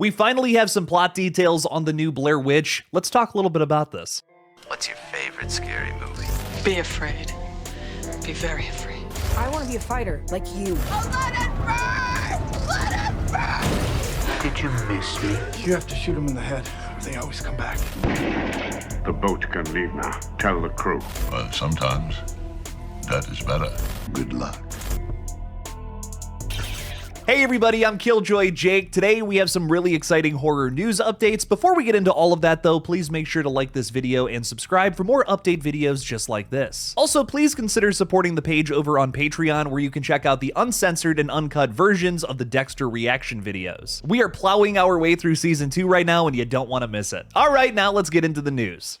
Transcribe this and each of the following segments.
We finally have some plot details on the new Blair Witch. Let's talk a little bit about this. What's your favorite scary movie? Be afraid. Be very afraid. I want to be a fighter, like you. Oh, let it burn! Let it burn! Did you miss me? You have to shoot them in the head. They always come back. The boat can leave now. Tell the crew. But sometimes that is better. Good luck. Hey everybody, I'm Killjoy Jake. Today we have some really exciting horror news updates. Before we get into all of that though, please make sure to like this video and subscribe for more update videos just like this. Also, please consider supporting the page over on Patreon, where you can check out the uncensored and uncut versions of the Dexter reaction videos. We are plowing our way through season 2 right now and you don't want to miss it. All right, now let's get into the news.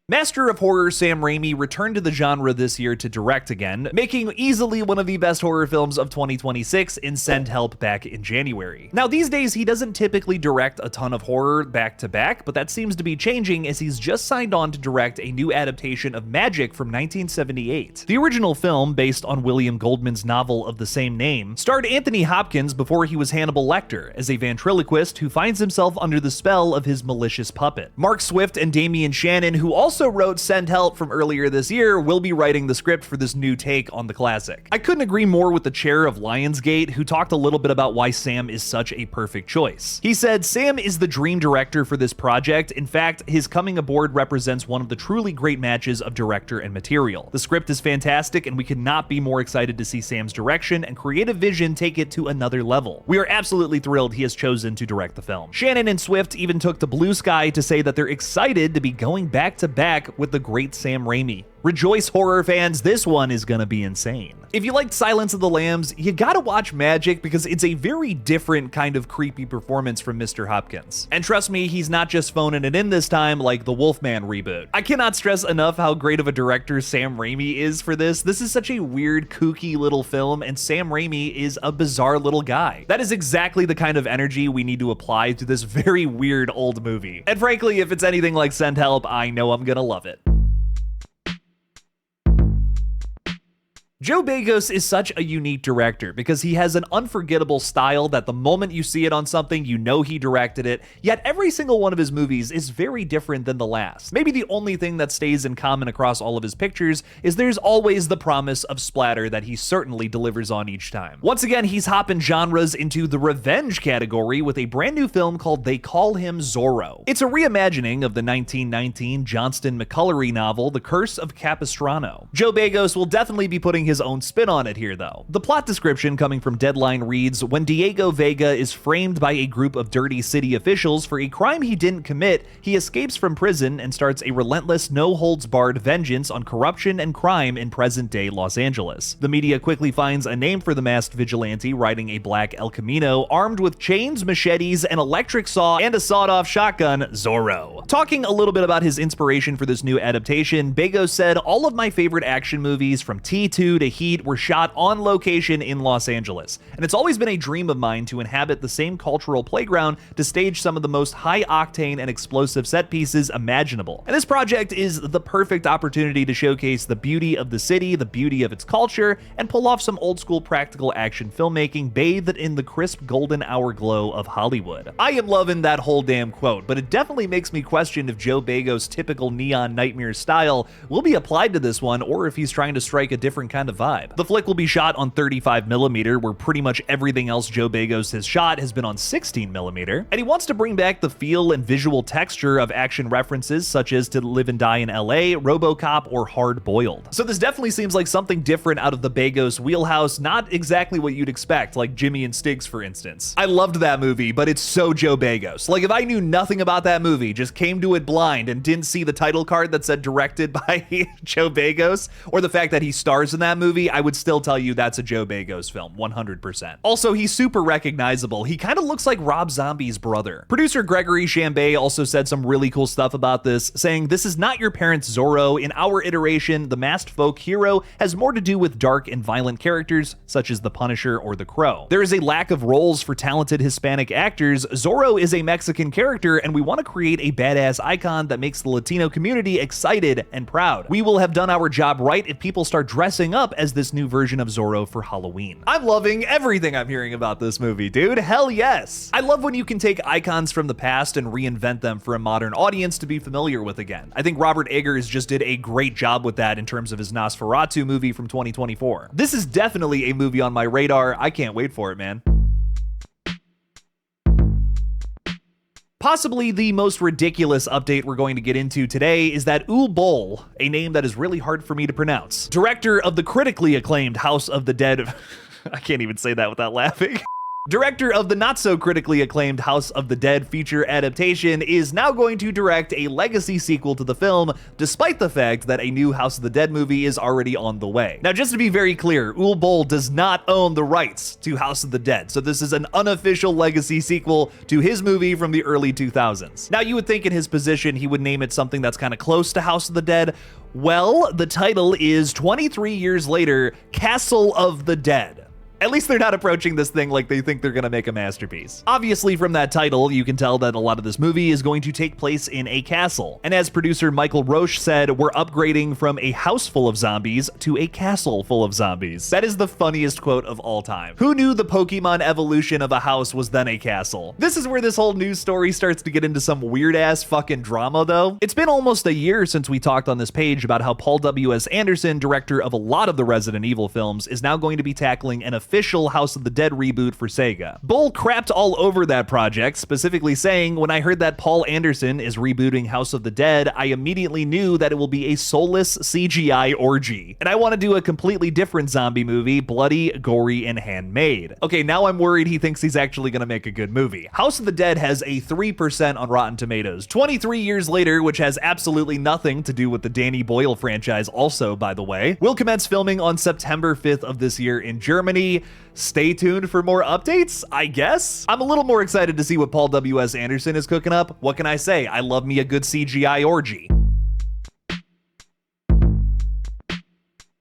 Master of horror Sam Raimi returned to the genre this year to direct again, making easily one of the best horror films of 2026 in Send Help back in January. Now these days he doesn't typically direct a ton of horror back to back, but that seems to be changing as he's just signed on to direct a new adaptation of Magic from 1978. The original film, based on William Goldman's novel of the same name, starred Anthony Hopkins before he was Hannibal Lecter, as a ventriloquist who finds himself under the spell of his malicious puppet. Mark Swift and Damian Shannon, who also wrote Send Help from earlier this year, will be writing the script for this new take on the classic. I couldn't agree more with the chair of Lionsgate, who talked a little bit about why Sam is such a perfect choice. He said, "Sam is the dream director for this project. In fact, his coming aboard represents one of the truly great matches of director and material. The script is fantastic, and we could not be more excited to see Sam's direction and creative vision take it to another level. We are absolutely thrilled he has chosen to direct the film." Shannon and Swift even took to Blue Sky to say that they're excited to be going back to back with the great Sam Raimi. Rejoice, horror fans, this one is gonna be insane. If you liked Silence of the Lambs, you gotta watch Magic because it's a very different kind of creepy performance from Mr. Hopkins. And trust me, he's not just phoning it in this time like the Wolfman reboot. I cannot stress enough how great of a director Sam Raimi is for this. This is such a weird, kooky little film, and Sam Raimi is a bizarre little guy. That is exactly the kind of energy we need to apply to this very weird old movie. And frankly, if it's anything like Send Help, I know I'm gonna love it. Joe Begos is such a unique director because he has an unforgettable style that the moment you see it on something, you know he directed it, yet every single one of his movies is very different than the last. Maybe the only thing that stays in common across all of his pictures is there's always the promise of splatter that he certainly delivers on each time. Once again, he's hopping genres into the revenge category with a brand new film called They Call Him Zorro. It's a reimagining of the 1919 Johnston McCullery novel, The Curse of Capistrano. Joe Begos will definitely be putting his own spin on it here though. The plot description coming from Deadline reads, when Diego Vega is framed by a group of dirty city officials for a crime he didn't commit, he escapes from prison and starts a relentless, no-holds-barred vengeance on corruption and crime in present-day Los Angeles. The media quickly finds a name for the masked vigilante riding a black El Camino, armed with chains, machetes, an electric saw, and a sawed-off shotgun, Zorro. Talking a little bit about his inspiration for this new adaptation, Begos said, "All of my favorite action movies from T2 to Heat were shot on location in Los Angeles, and it's always been a dream of mine to inhabit the same cultural playground to stage some of the most high-octane and explosive set pieces imaginable. And this project is the perfect opportunity to showcase the beauty of the city, the beauty of its culture, and pull off some old-school practical action filmmaking bathed in the crisp golden hour glow of Hollywood." I am loving that whole damn quote, but it definitely makes me question if Joe Begos' typical neon nightmare style will be applied to this one, or if he's trying to strike a different kind of vibe. The flick will be shot on 35mm, where pretty much everything else Joe Begos has shot has been on 16mm, and he wants to bring back the feel and visual texture of action references such as To Live and Die in LA, RoboCop, or Hard Boiled. So this definitely seems like something different out of the Begos wheelhouse, not exactly what you'd expect, like Jimmy and Stiggs for instance. I loved that movie, but it's so Joe Begos. Like if I knew nothing about that movie, just came to it blind and didn't see the title card that said directed by Joe Begos, or the fact that he stars in that movie, I would still tell you that's a Joe Begos film, 100%. Also, he's super recognizable. He kind of looks like Rob Zombie's brother. Producer Gregory Chambay also said some really cool stuff about this, saying, "This is not your parents' Zorro. In our iteration, the masked folk hero has more to do with dark and violent characters, such as the Punisher or the Crow. There is a lack of roles for talented Hispanic actors. Zorro is a Mexican character, and we want to create a badass icon that makes the Latino community excited and proud. We will have done our job right if people start dressing up up as this new version of Zorro for Halloween. I'm loving everything I'm hearing about this movie, dude. Hell yes. I love when you can take icons from the past and reinvent them for a modern audience to be familiar with again. I think Robert Eggers just did a great job with that in terms of his Nosferatu movie from 2024. This is definitely a movie on my radar. I can't wait for it, man. Possibly the most ridiculous update we're going to get into today is that Uwe Boll, a name that is really hard for me to pronounce, director of the critically acclaimed House of the Dead, I can't even say that without laughing. Director of the not-so-critically acclaimed House of the Dead feature adaptation is now going to direct a legacy sequel to the film, despite the fact that a new House of the Dead movie is already on the way. Now, just to be very clear, Uwe Boll does not own the rights to House of the Dead, so this is an unofficial legacy sequel to his movie from the early 2000s. Now, you would think in his position he would name it something that's kind of close to House of the Dead. Well, the title is 23 years later, Castle of the Dead. At least they're not approaching this thing like they think they're gonna make a masterpiece. Obviously, from that title, you can tell that a lot of this movie is going to take place in a castle. And as producer Michael Roche said, we're upgrading from a house full of zombies to a castle full of zombies. That is the funniest quote of all time. Who knew the Pokemon evolution of a house was then a castle? This is where this whole news story starts to get into some weird ass fucking drama though. It's been almost a year since we talked on this page about how Paul W.S. Anderson, director of a lot of the Resident Evil films, is now going to be tackling an official House of the Dead reboot for Sega. Boll crapped all over that project, specifically saying, "When I heard that Paul Anderson is rebooting House of the Dead, I immediately knew that it will be a soulless CGI orgy. And I want to do a completely different zombie movie, bloody, gory, and handmade." Okay, now I'm worried he thinks he's actually going to make a good movie. House of the Dead has a 3% on Rotten Tomatoes. 23 years later, which has absolutely nothing to do with the Danny Boyle franchise also, by the way, will commence filming on September 5th of this year in Germany. Stay tuned for more updates, I guess? I'm a little more excited to see what Paul W.S. Anderson is cooking up. What can I say? I love me a good CGI orgy.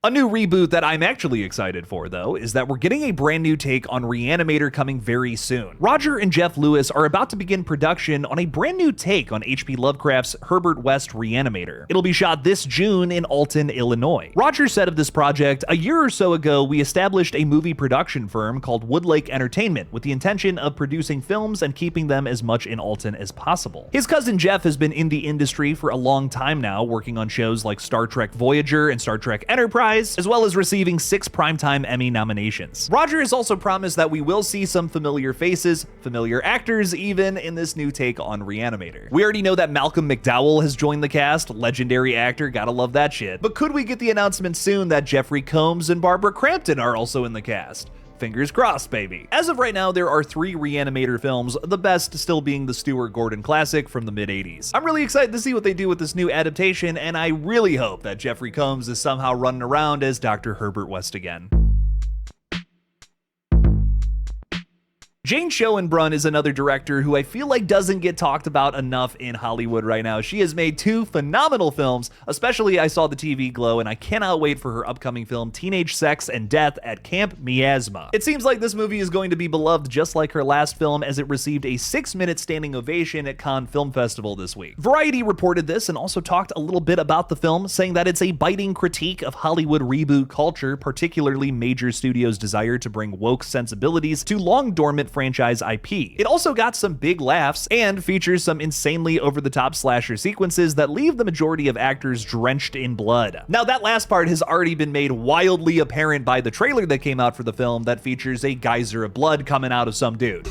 A new reboot that I'm actually excited for, though, is that we're getting a brand new take on Reanimator coming very soon. Roger and Jeff Lewis are about to begin production on a brand new take on H.P. Lovecraft's Herbert West Reanimator. It'll be shot this June in Alton, Illinois. Roger said of this project, "A year or so ago, we established a movie production firm called Woodlake Entertainment with the intention of producing films and keeping them as much in Alton as possible." His cousin Jeff has been in the industry for a long time now, working on shows like Star Trek Voyager and Star Trek Enterprise, as well as receiving 6 Primetime Emmy nominations. Roger has also promised that we will see some familiar faces, familiar actors even, in this new take on Reanimator. We already know that Malcolm McDowell has joined the cast, legendary actor, gotta love that shit. But could we get the announcement soon that Jeffrey Combs and Barbara Crampton are also in the cast? Fingers crossed, baby. As of right now, there are 3 Reanimator films, the best still being the Stuart Gordon classic from the mid-80s. I'm really excited to see what they do with this new adaptation, and I really hope that Jeffrey Combs is somehow running around as Dr. Herbert West again. Jane Schoenbrunn is another director who I feel like doesn't get talked about enough in Hollywood right now. She has made 2 phenomenal films, especially I Saw the TV Glow, and I cannot wait for her upcoming film Teenage Sex and Death at Camp Miasma. It seems like this movie is going to be beloved just like her last film, as it received a 6-minute standing ovation at Cannes Film Festival this week. Variety reported this and also talked a little bit about the film, saying that it's a biting critique of Hollywood reboot culture, particularly major studios' desire to bring woke sensibilities to long-dormant franchise IP. It also got some big laughs and features some insanely over-the-top slasher sequences that leave the majority of actors drenched in blood. Now, that last part has already been made wildly apparent by the trailer that came out for the film that features a geyser of blood coming out of some dude.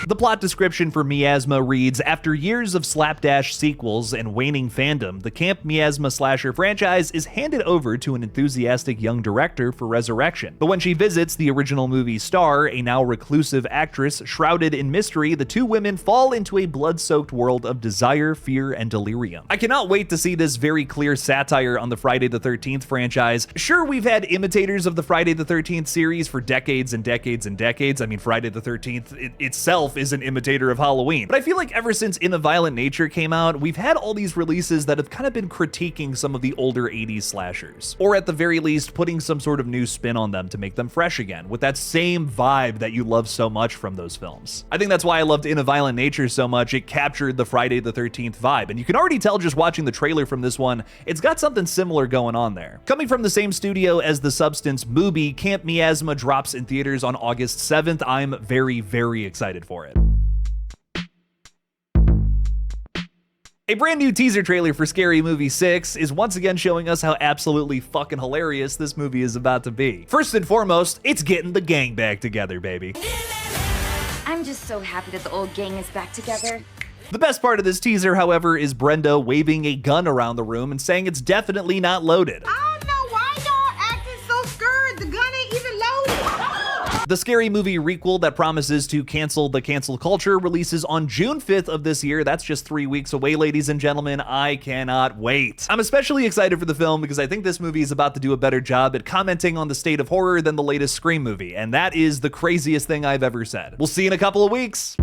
The plot description for Miasma reads, "After years of slapdash sequels and waning fandom, the Camp Miasma slasher franchise is handed over to an enthusiastic young director for resurrection. But when she visits the original movie's star, a now reclusive actress shrouded in mystery, the 2 women fall into a blood-soaked world of desire, fear, and delirium." I cannot wait to see this very clear satire on the Friday the 13th franchise. Sure, we've had imitators of the Friday the 13th series for decades and decades and decades. I mean, Friday the 13th itself is an imitator of Halloween. But I feel like ever since In a Violent Nature came out, we've had all these releases that have kind of been critiquing some of the older 80s slashers, or at the very least putting some sort of new spin on them to make them fresh again, with that same vibe that you love so much from those films. I think that's why I loved In a Violent Nature so much. It captured the Friday the 13th vibe, and you can already tell just watching the trailer from this one, it's got something similar going on there. Coming from the same studio as the Substance movie, Camp Miasma drops in theaters on August 7th. I'm very, very excited for it. A brand new teaser trailer for Scary Movie 6 is once again showing us how absolutely fucking hilarious this movie is about to be. First and foremost, it's getting the gang back together, baby. I'm just so happy that the old gang is back together. The best part of this teaser, however, is Brenda waving a gun around the room and saying it's definitely not loaded. I don't know why y'all acting so scared. The gun ain't even loaded. The Scary Movie requel that promises to cancel the cancel culture releases on June 5th of this year. That's just 3 weeks away, ladies and gentlemen. I cannot wait. I'm especially excited for the film because I think this movie is about to do a better job at commenting on the state of horror than the latest Scream movie, and that is the craziest thing I've ever said. We'll see you in a couple of weeks.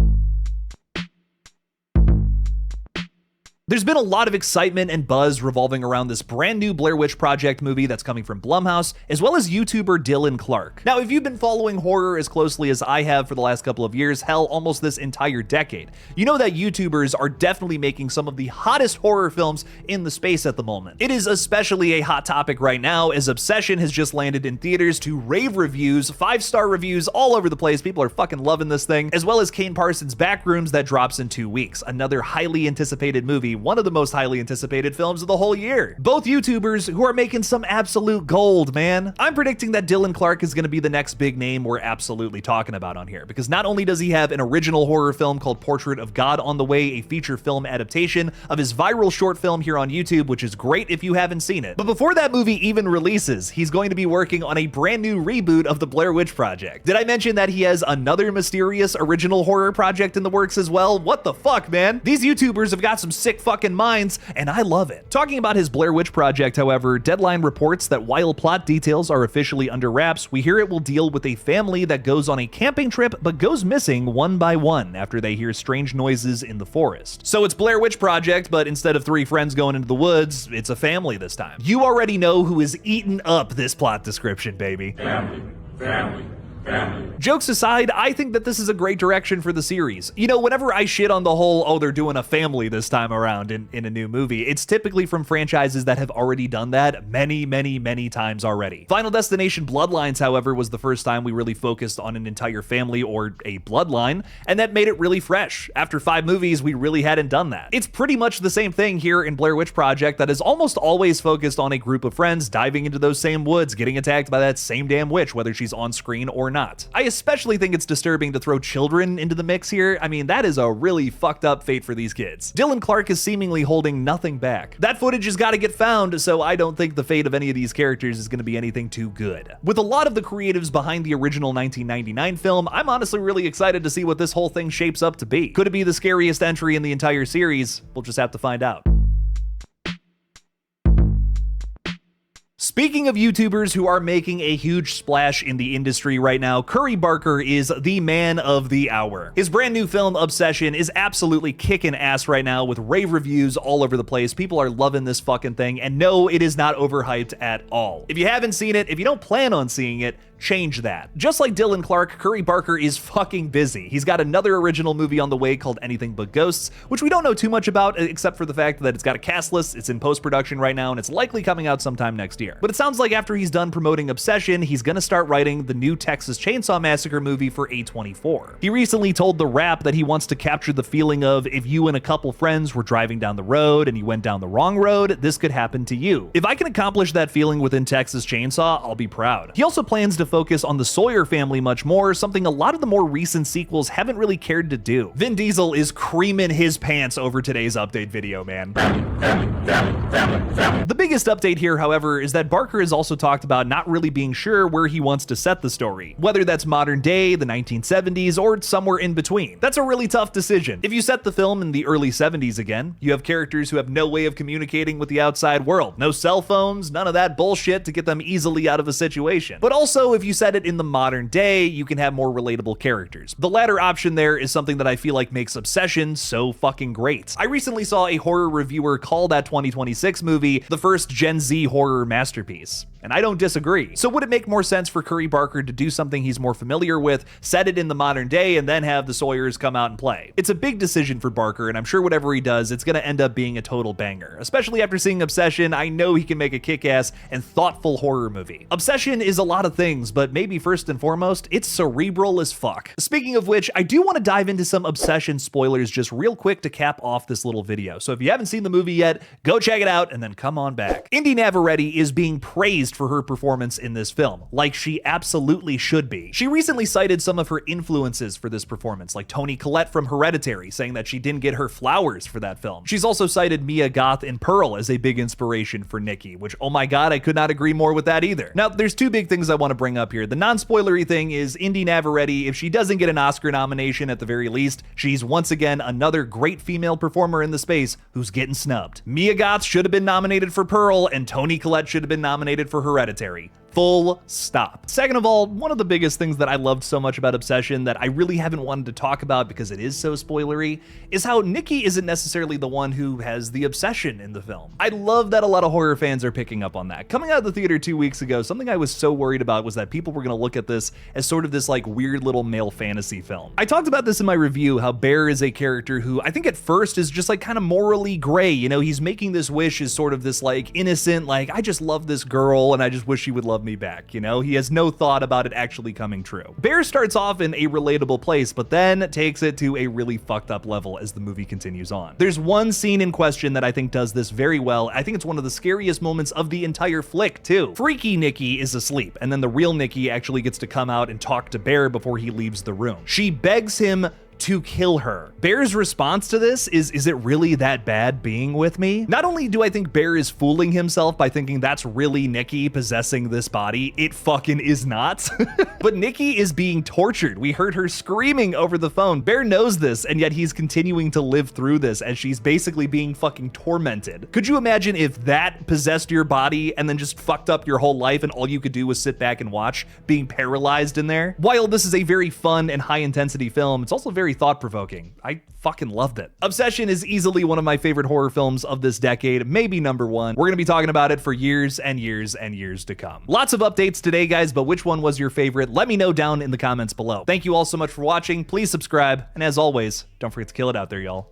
There's been a lot of excitement and buzz revolving around this brand new Blair Witch Project movie that's coming from Blumhouse, as well as YouTuber Dylan Clark. Now, if you've been following horror as closely as I have for the last couple of years, hell, almost this entire decade, you know that YouTubers are definitely making some of the hottest horror films in the space at the moment. It is especially a hot topic right now, as Obsession has just landed in theaters to rave reviews, 5-star reviews all over the place. People are fucking loving this thing, as well as Kane Parsons' Backrooms that drops in 2 weeks. Another highly anticipated movie, one of the most highly anticipated films of the whole year. Both YouTubers who are making some absolute gold, man. I'm predicting that Dylan Clark is going to be the next big name we're absolutely talking about on here, because not only does he have an original horror film called Portrait of God on the way, a feature film adaptation of his viral short film here on YouTube, which is great if you haven't seen it. But before that movie even releases, he's going to be working on a brand new reboot of the Blair Witch Project. Did I mention that he has another mysterious original horror project in the works as well? What the fuck, man? These YouTubers have got some sick fucking minds, and I love it. Talking about his Blair Witch Project, however, Deadline reports that while plot details are officially under wraps, we hear it will deal with a family that goes on a camping trip but goes missing one by one after they hear strange noises in the forest. So it's Blair Witch Project, but instead of 3 friends going into the woods, it's a family this time. You already know who is eating up this plot description, baby. Family. Jokes aside, I think that this is a great direction for the series. You know, whenever I shit on the whole, oh, they're doing a family this time around in a new movie, it's typically from franchises that have already done that many times already. Final Destination Bloodlines, however, was the first time we really focused on an entire family or a bloodline, and that made it really fresh. After 5 movies, we really hadn't done that. It's pretty much the same thing here in Blair Witch Project that is almost always focused on a group of friends diving into those same woods, getting attacked by that same damn witch, whether she's on screen or not. I especially think it's disturbing to throw children into the mix here. I mean, that is a really fucked up fate for these kids. Dylan Clark is seemingly holding nothing back. That footage has got to get found, so I don't think the fate of any of these characters is going to be anything too good. With a lot of the creatives behind the original 1999 film, I'm honestly really excited to see what this whole thing shapes up to be. Could it be the scariest entry in the entire series? We'll just have to find out. Speaking of YouTubers who are making a huge splash in the industry right now, Curry Barker is the man of the hour. His brand new film, Obsession, is absolutely kicking ass right now with rave reviews all over the place. People are loving this fucking thing, and no, it is not overhyped at all. If you haven't seen it, if you don't plan on seeing it, change that. Just like Dylan Clark, Curry Barker is fucking busy. He's got another original movie on the way called Anything But Ghosts, which we don't know too much about except for the fact that it's got a cast list, it's in post-production right now, and it's likely coming out sometime next year. But it sounds like after he's done promoting Obsession, he's gonna start writing the new Texas Chainsaw Massacre movie for A24. He recently told The Wrap that he wants to capture the feeling of if you and a couple friends were driving down the road and you went down the wrong road, this could happen to you. If I can accomplish that feeling within Texas Chainsaw, I'll be proud. He also plans to focus on the Sawyer family much more, something a lot of the more recent sequels haven't really cared to do. Vin Diesel is creaming his pants over today's update video, man. The biggest update here, however, is that Barker has also talked about not really being sure where he wants to set the story, whether that's modern day, the 1970s, or somewhere in between. That's a really tough decision. If you set the film in the early 70s again, you have characters who have no way of communicating with the outside world. No cell phones, none of that bullshit to get them easily out of a situation. But also, if you set it in the modern day, you can have more relatable characters. The latter option there is something that I feel like makes Obsession so fucking great. I recently saw a horror reviewer call that 2026 movie the first Gen Z horror masterpiece, and I don't disagree. So would it make more sense for Curry Barker to do something he's more familiar with, set it in the modern day, and then have the Sawyers come out and play? It's a big decision for Barker, and I'm sure whatever he does, it's gonna end up being a total banger. Especially after seeing Obsession, I know he can make a kick-ass and thoughtful horror movie. Obsession is a lot of things, but maybe first and foremost, it's cerebral as fuck. Speaking of which, I do want to dive into some Obsession spoilers just real quick to cap off this little video. So if you haven't seen the movie yet, go check it out and then come on back. Indy Navarrete is being praised for her performance in this film, like she absolutely should be. She recently cited some of her influences for this performance, like Toni Collette from Hereditary, saying that she didn't get her flowers for that film. She's also cited Mia Goth in Pearl as a big inspiration for Nikki, which, oh my god, I could not agree more with that either. Now, there's two big things I want to bring up here. The non-spoilery thing is Indy Navarrete, if she doesn't get an Oscar nomination at the very least, she's once again another great female performer in the space who's getting snubbed. Mia Goth should have been nominated for Pearl, and Toni Collette should have been nominated for Hereditary. Full stop. Second of all, one of the biggest things that I loved so much about Obsession that I really haven't wanted to talk about because it is so spoilery is how Nikki isn't necessarily the one who has the obsession in the film. I love that a lot of horror fans are picking up on that. Coming out of the theater 2 weeks ago, something I was so worried about was that people were gonna look at this as sort of this like weird little male fantasy film. I talked about this in my review, how Bear is a character who I think at first is just like kind of morally gray. You know, he's making this wish as sort of this like innocent, like I just love this girl and I just wish she would love me back, you know? He has no thought about it actually coming true. Bear starts off in a relatable place, but then takes it to a really fucked up level as the movie continues on. There's one scene in question that I think does this very well. I think it's one of the scariest moments of the entire flick, too. Freaky Nikki is asleep, and then the real Nikki actually gets to come out and talk to Bear before he leaves the room. She begs him to kill her. Bear's response to this is it really that bad being with me? Not only do I think Bear is fooling himself by thinking that's really Nikki possessing this body, it fucking is not. But Nikki is being tortured. We heard her screaming over the phone. Bear knows this, and yet he's continuing to live through this as she's basically being fucking tormented. Could you imagine if that possessed your body and then just fucked up your whole life and all you could do was sit back and watch, being paralyzed in there? While this is a very fun and high intensity film, it's also very thought-provoking. I fucking loved it. Obsession is easily one of my favorite horror films of this decade, maybe number one. We're gonna be talking about it for years and years and years to come. Lots of updates today, guys, but which one was your favorite? Let me know down in the comments below. Thank you all so much for watching. Please subscribe, and as always, don't forget to kill it out there, y'all.